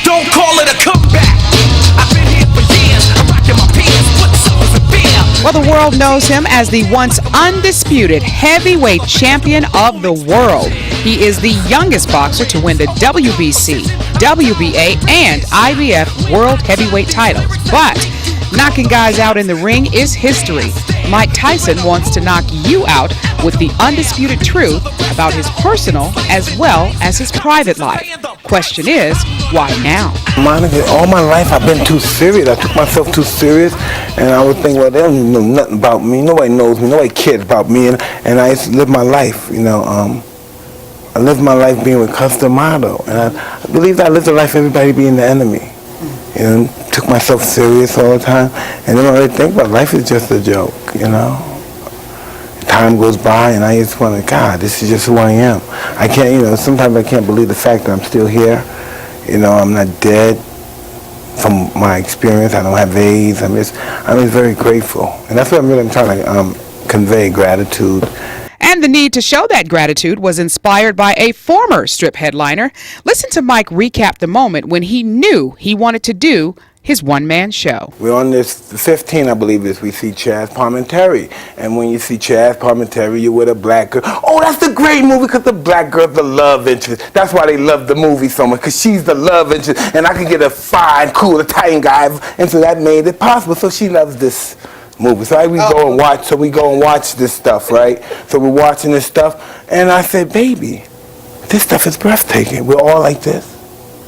Don't call it a comeback. I've been here for years. I'm rocking my pants. Put something for beer. Well, the world knows him as the once undisputed heavyweight champion of the world. He is the youngest boxer to win the WBC, WBA, and IBF World Heavyweight titles. But knocking guys out in the ring is history. Mike Tyson wants to knock you out with the undisputed truth about his personal as well as his private life. Question is, why now? Monica, all my life I've been too serious. I took myself too serious, and I would think, well, they don't know nothing about me. Nobody knows me. Nobody cares about me, and I used to live my life, I lived my life being with custom model, and I believed I lived a life everybody being the enemy. Took myself serious all the time, and then I really think about life is just a joke, Time goes by, and I just want to, God, this is just who I am. I can't, sometimes I can't believe the fact that I'm still here. I'm not dead from my experience. I don't have AIDS. I'm just very grateful, and that's what I'm trying to convey, gratitude. And the need to show that gratitude was inspired by a former Strip headliner. Listen to Mike recap the moment when he knew he wanted to do his one-man show. We're on this 15, I believe this. We see Chaz Palminteri, and when you see Chaz Palminteri, you're with a black girl. Oh, that's a great movie because the black girl's the love interest. That's why they love the movie so much, because she's the love interest, and I could get a fine, cool Italian guy, and so that made it possible. So she loves this movie. So we go and watch this stuff, right? So we're watching this stuff, and I said, baby, this stuff is breathtaking. We're all like this.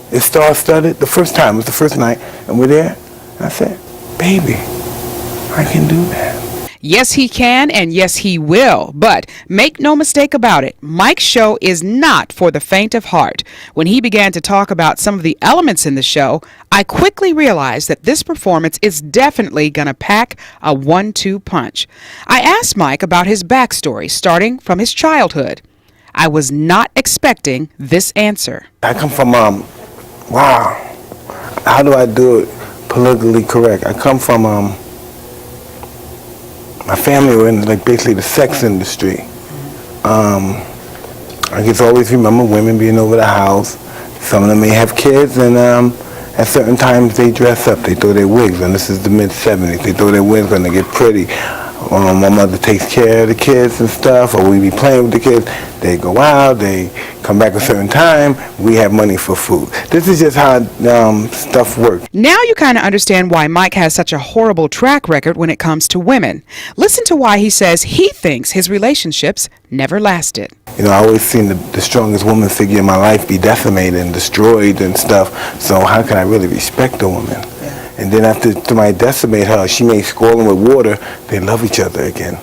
It's star-studded. The first time, it was the first night, and we're there. And I said, baby, I can do that. Yes, he can, and yes, he will. But make no mistake about it, Mike's show is not for the faint of heart. When he began to talk about some of the elements in the show, I quickly realized that this performance is definitely going to pack a 1-2 punch. I asked Mike about his backstory, starting from his childhood. I was not expecting this answer. I come from, wow, how do I do it politically correct? I come from, my family were in basically the sex industry. I just always remember women being over the house. Some of them may have kids, and at certain times they dress up. They throw their wigs, and this is the mid-'70s. They throw their wigs and they get pretty. My mother takes care of the kids and stuff, or we be playing with the kids. They go out, they come back a certain time, we have money for food. This is just how stuff works. Now you kind of understand why Mike has such a horrible track record when it comes to women. Listen to why he says he thinks his relationships never lasted. I always seen the strongest woman figure in my life be decimated and destroyed and stuff, so how can I really respect a woman? And then after somebody decimate her, she may score them with water, they love each other again.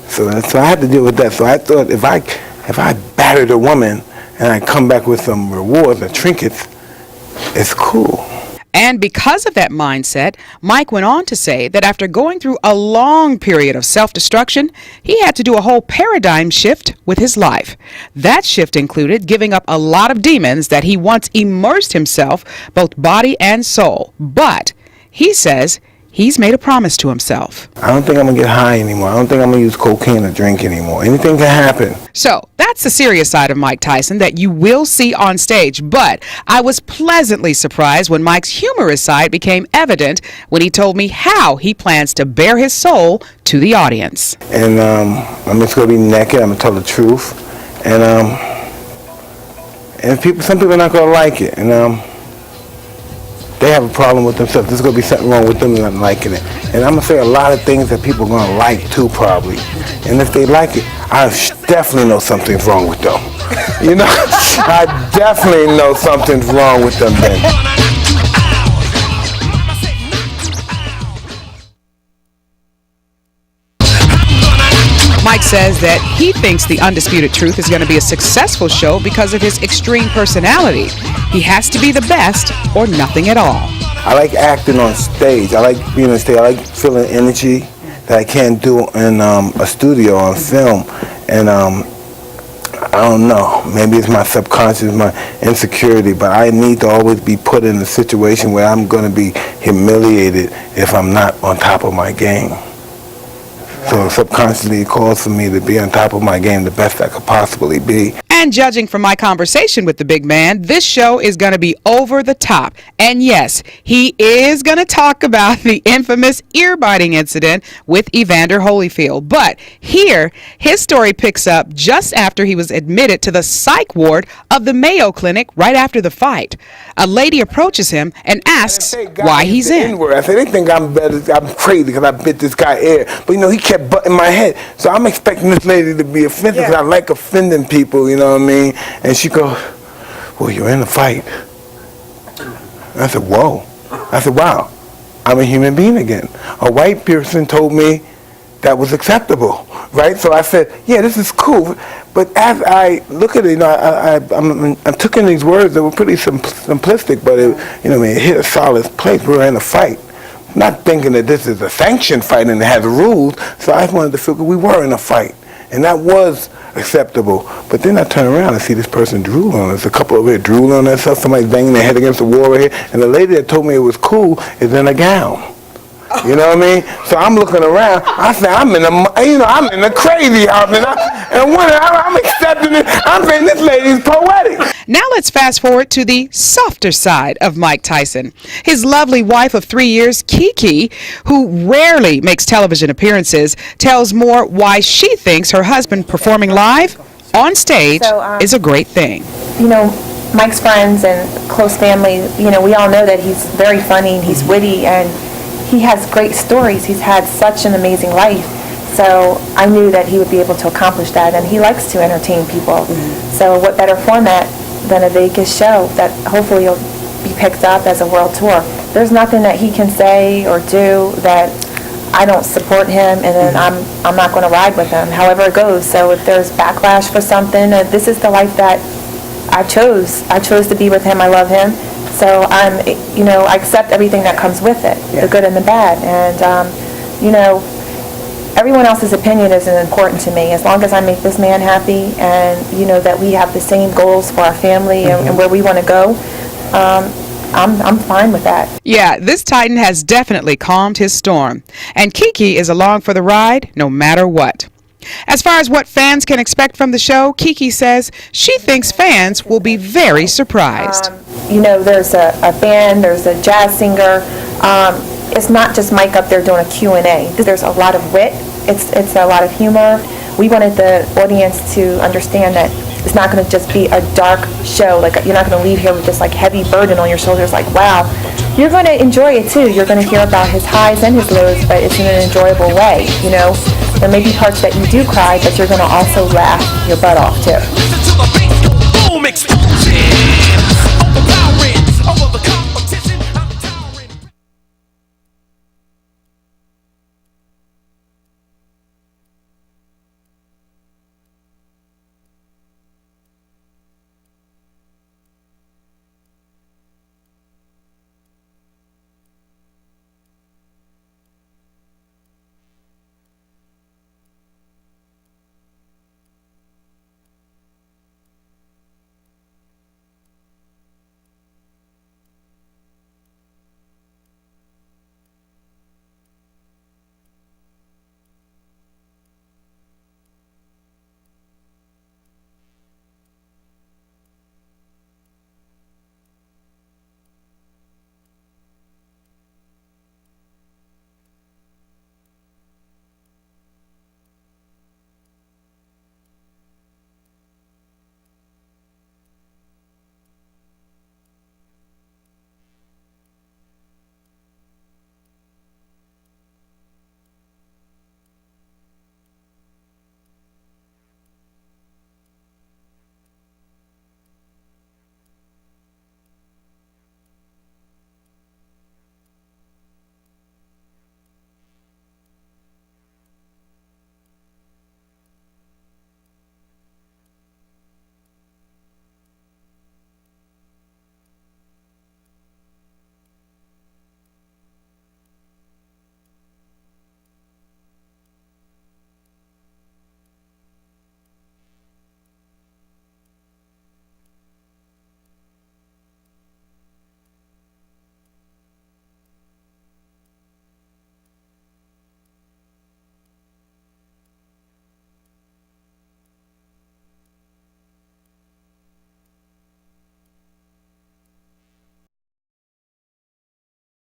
So I had to deal with that. So I thought if I battered a woman and I come back with some rewards or trinkets, it's cool. And because of that mindset, Mike went on to say that after going through a long period of self-destruction, he had to do a whole paradigm shift with his life. That shift included giving up a lot of demons that he once immersed himself, both body and soul. But he says he's made a promise to himself. I don't think I'm going to get high anymore. I don't think I'm going to use cocaine or drink anymore. Anything can happen. So that's the serious side of Mike Tyson that you will see on stage. But I was pleasantly surprised when Mike's humorous side became evident when he told me how he plans to bare his soul to the audience. And I'm just going to be naked. I'm going to tell the truth. And some people are not going to like it. And they have a problem with themselves. There's going to be something wrong with them not liking it. And I'm going to say a lot of things that people are going to like too, probably. And if they like it, I definitely know something's wrong with them. I definitely know something's wrong with them then. Mike says that he thinks The Undisputed Truth is going to be a successful show because of his extreme personality. He has to be the best or nothing at all. I like acting on stage. I like being on stage. I like feeling energy that I can't do in a studio on film. And I don't know, maybe it's my subconscious, my insecurity, but I need to always be put in a situation where I'm going to be humiliated if I'm not on top of my game. So subconsciously it calls for me to be on top of my game the best I could possibly be. And judging from my conversation with the big man, this show is going to be over the top. And yes, he is going to talk about the infamous ear-biting incident with Evander Holyfield. But here, his story picks up just after he was admitted to the psych ward of the Mayo Clinic right after the fight. A lady approaches him and asks why he's in. I said, they think I'm better, I'm crazy because I bit this guy ear. But, he kept butting my head. So I'm expecting this lady to be offended because I like offending people, you know what I mean? And she goes, well, you're in a fight. I said, whoa. I said, wow, I'm a human being again. A white person told me that was acceptable, right? So I said, yeah, this is cool. But as I look at it, I took in these words that were pretty simplistic, but it hit a solid place. We're in a fight. Not thinking that this is a sanctioned fight and it has rules, so I wanted to feel that we were in a fight. And that was acceptable. But then I turn around and see this person drool on us. A couple over here drool on themselves, somebody banging their head against the wall right here. And the lady that told me it was cool is in a gown. You know what I mean? So I'm looking around. I say, I'm in a crazy house, I'm accepting it. I'm saying this lady's poetic. Now let's fast forward to the softer side of Mike Tyson. His lovely wife of 3 years, Kiki, who rarely makes television appearances, tells more why she thinks her husband performing live on stage is a great thing. Mike's friends and close family, we all know that he's very funny, he's witty, and he has great stories. He's had such an amazing life. So I knew that he would be able to accomplish that, and he likes to entertain people. So what better format than a Vegas show that hopefully will be picked up as a world tour. There's nothing that he can say or do that I don't support him, and then I'm not going to ride with him, however it goes. So if there's backlash for something, this is the life that I chose. I chose to be with him. I love him. So I accept everything that comes with it, the good and the bad. And, everyone else's opinion isn't important to me. As long as I make this man happy and, that we have the same goals for our family and where we want to go, I'm fine with that. Yeah, this Titan has definitely calmed his storm. And Kiki is along for the ride no matter what. As far as what fans can expect from the show, Kiki says she thinks fans will be very surprised. There's a band, there's a jazz singer. It's not just Mike up there doing a Q&A. There's a lot of wit. It's a lot of humor. We wanted the audience to understand that it's not going to just be a dark show. Like, you're not going to leave here with this heavy burden on your shoulders. Like, wow, you're going to enjoy it too. You're going to hear about his highs and his lows, but it's in an enjoyable way. There may be parts that you do cry, but you're going to also laugh your butt off too.